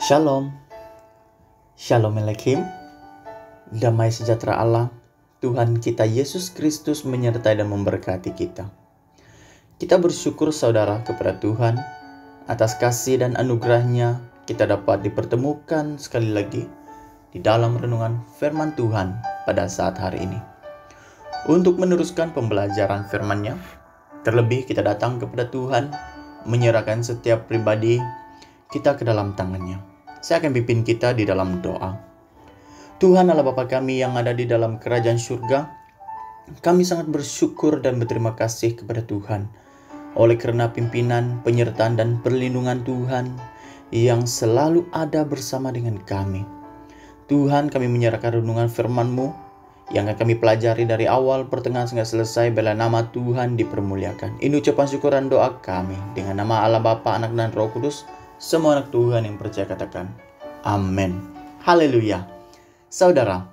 Shalom, Shalom Aleichem, damai sejahtera Allah, Tuhan kita Yesus Kristus menyertai dan memberkati kita. Kita bersyukur saudara kepada Tuhan, atas kasih dan anugerahnya kita dapat dipertemukan sekali lagi di dalam renungan firman Tuhan pada saat hari ini. Untuk meneruskan pembelajaran firman-Nya, terlebih kita datang kepada Tuhan, menyerahkan setiap pribadi kita ke dalam tangan-Nya. Saya akan pimpin kita di dalam doa. Tuhan Allah Bapa kami yang ada di dalam kerajaan surga, kami sangat bersyukur dan berterima kasih kepada Tuhan oleh karena pimpinan, penyertaan dan perlindungan Tuhan yang selalu ada bersama dengan kami. Tuhan, kami menyerahkan renungan firman-Mu yang akan kami pelajari dari awal pertengahan hingga selesai. Bela nama Tuhan dipermuliakan. Ini ucapan syukur dan doa kami dengan nama Allah Bapa, Anak dan Roh Kudus. Semua anak Tuhan yang percaya katakan amin. Haleluya. Saudara,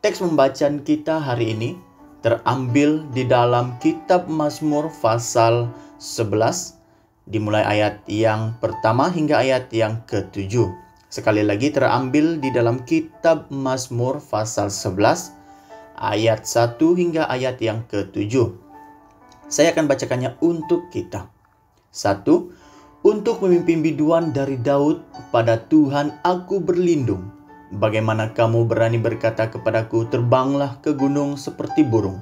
teks pembacaan kita hari ini terambil di dalam kitab Mazmur pasal 11, dimulai ayat yang pertama hingga ayat yang ke-7. Sekali lagi terambil di dalam kitab Mazmur pasal 11, ayat 1 hingga ayat yang ke-7. Saya akan bacakannya untuk kita. 1. Untuk memimpin biduan dari Daud, pada Tuhan aku berlindung. Bagaimana kamu berani berkata kepadaku, terbanglah ke gunung seperti burung.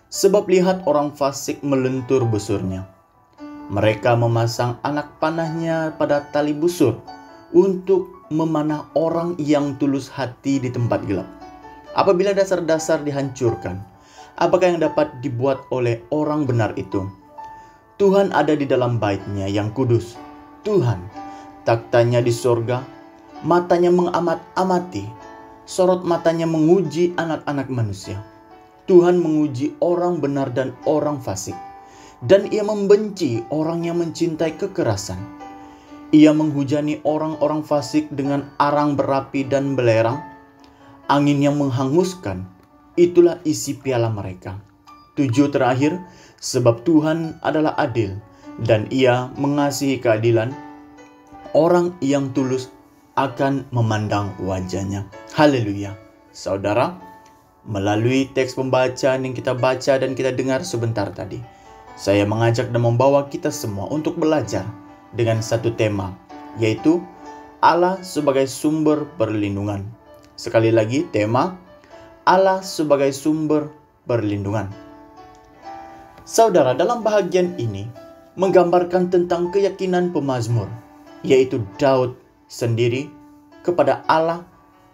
Sebab lihat orang fasik melentur busurnya. Mereka memasang anak panahnya pada tali busur untuk memanah orang yang tulus hati di tempat gelap. Apabila dasar-dasar dihancurkan, apakah yang dapat dibuat oleh orang benar itu? Tuhan ada di dalam bait-Nya yang kudus. Tuhan, taktanya di sorga, matanya mengamat-amati, sorot matanya menguji anak-anak manusia. Tuhan menguji orang benar dan orang fasik, dan Ia membenci orang yang mencintai kekerasan. Ia menghujani orang-orang fasik dengan arang berapi dan belerang. Angin yang menghanguskan, itulah isi piala mereka. 7 terakhir, sebab Tuhan adalah adil dan Ia mengasihi keadilan, orang yang tulus akan memandang wajah-Nya. Haleluya. Saudara, melalui teks pembacaan yang kita baca dan kita dengar sebentar tadi, saya mengajak dan membawa kita semua untuk belajar dengan satu tema, yaitu Allah sebagai sumber perlindungan. Sekali lagi, tema Allah sebagai sumber perlindungan. Saudara, dalam bahagian ini menggambarkan tentang keyakinan pemazmur, yaitu Daud sendiri kepada Allah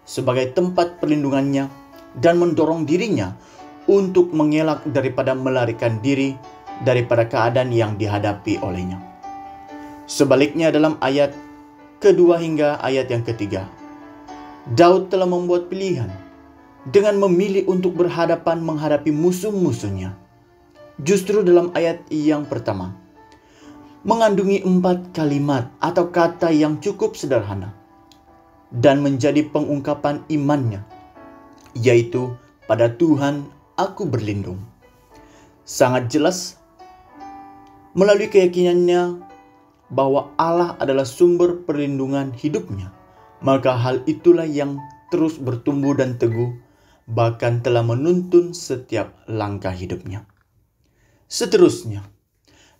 sebagai tempat perlindungannya dan mendorong dirinya untuk mengelak daripada melarikan diri daripada keadaan yang dihadapi olehnya. Sebaliknya dalam ayat kedua hingga ayat yang ketiga, Daud telah membuat pilihan dengan memilih untuk berhadapan menghadapi musuh-musuhnya. Justru dalam ayat yang pertama, mengandungi 4 kalimat atau kata yang cukup sederhana dan menjadi pengungkapan imannya, yaitu pada Tuhan aku berlindung. Sangat jelas melalui keyakinannya bahwa Allah adalah sumber perlindungan hidupnya, maka hal itulah yang terus bertumbuh dan teguh, bahkan telah menuntun setiap langkah hidupnya. Seterusnya,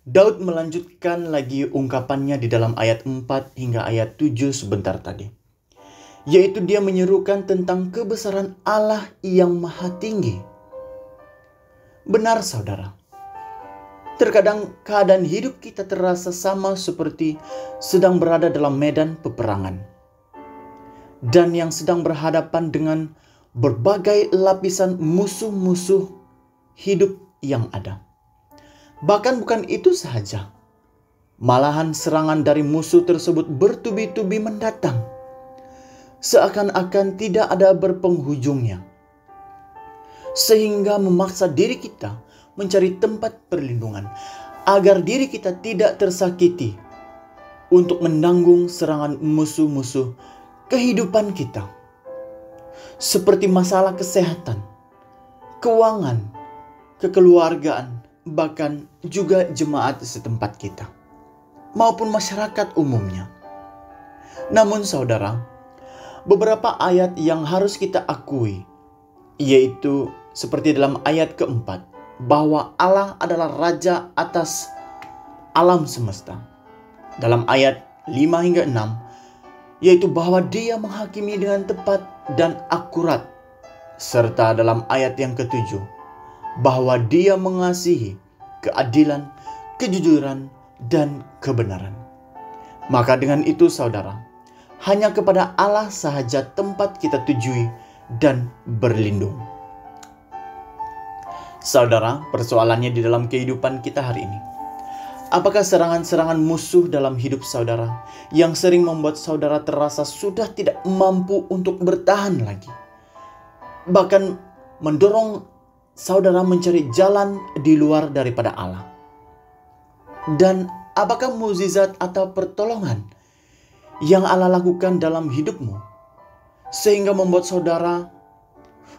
Daud melanjutkan lagi ungkapannya di dalam ayat 4 hingga ayat 7 sebentar tadi, yaitu dia menyerukan tentang kebesaran Allah yang maha tinggi. Benar saudara, terkadang keadaan hidup kita terasa sama seperti sedang berada dalam medan peperangan, dan yang sedang berhadapan dengan berbagai lapisan musuh-musuh hidup yang ada. Bahkan bukan itu sahaja, malahan serangan dari musuh tersebut bertubi-tubi mendatang, seakan-akan tidak ada berpenghujungnya, sehingga memaksa diri kita mencari tempat perlindungan, agar diri kita tidak tersakiti untuk menanggung serangan musuh-musuh kehidupan kita, seperti masalah kesehatan, keuangan, kekeluargaan, bahkan juga jemaat setempat kita, maupun masyarakat umumnya. Namun saudara, beberapa ayat yang harus kita akui, yaitu seperti dalam ayat keempat, bahwa Allah adalah Raja atas alam semesta. Dalam ayat 5 hingga 6, yaitu bahwa Dia menghakimi dengan tepat dan akurat. Serta dalam ayat yang ketujuh, bahwa Dia mengasihi keadilan, kejujuran, dan kebenaran. Maka dengan itu saudara, hanya kepada Allah sahaja tempat kita tujui dan berlindung. Saudara, persoalannya di dalam kehidupan kita hari ini. Apakah serangan-serangan musuh dalam hidup saudara yang sering membuat saudara terasa sudah tidak mampu untuk bertahan lagi? Bahkan mendorong saudara mencari jalan di luar daripada Allah. Dan apakah mukjizat atau pertolongan yang Allah lakukan dalam hidupmu sehingga membuat saudara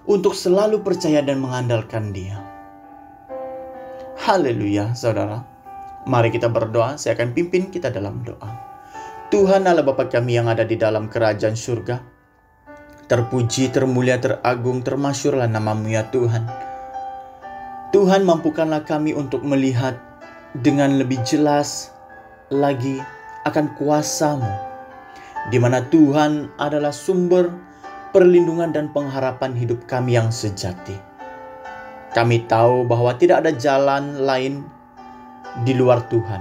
untuk selalu percaya dan mengandalkan Dia? Haleluya, saudara. Mari kita berdoa, saya akan pimpin kita dalam doa. Tuhan Allah Bapa kami yang ada di dalam kerajaan surga, terpuji, termulia, teragung, termasyurlah nama-Mu ya Tuhan. Tuhan, mampukanlah kami untuk melihat dengan lebih jelas lagi akan kuasa-Mu, di mana Tuhan adalah sumber perlindungan dan pengharapan hidup kami yang sejati. Kami tahu bahwa tidak ada jalan lain di luar Tuhan.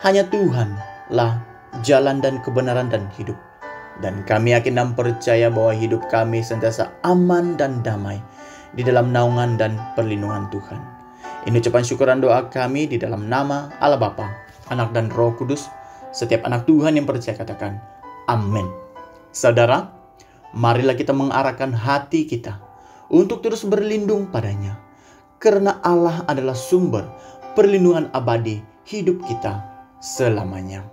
Hanya Tuhanlah jalan dan kebenaran dan hidup. Dan kami yakin dan percaya bahwa hidup kami sentiasa aman dan damai di dalam naungan dan perlindungan Tuhan. Ini ucapan syukur dan doa kami di dalam nama Allah Bapa, Anak dan Roh Kudus. Setiap anak Tuhan yang percaya katakan amin. Saudara, marilah kita mengarahkan hati kita untuk terus berlindung padanya, karena Allah adalah sumber perlindungan abadi hidup kita selamanya.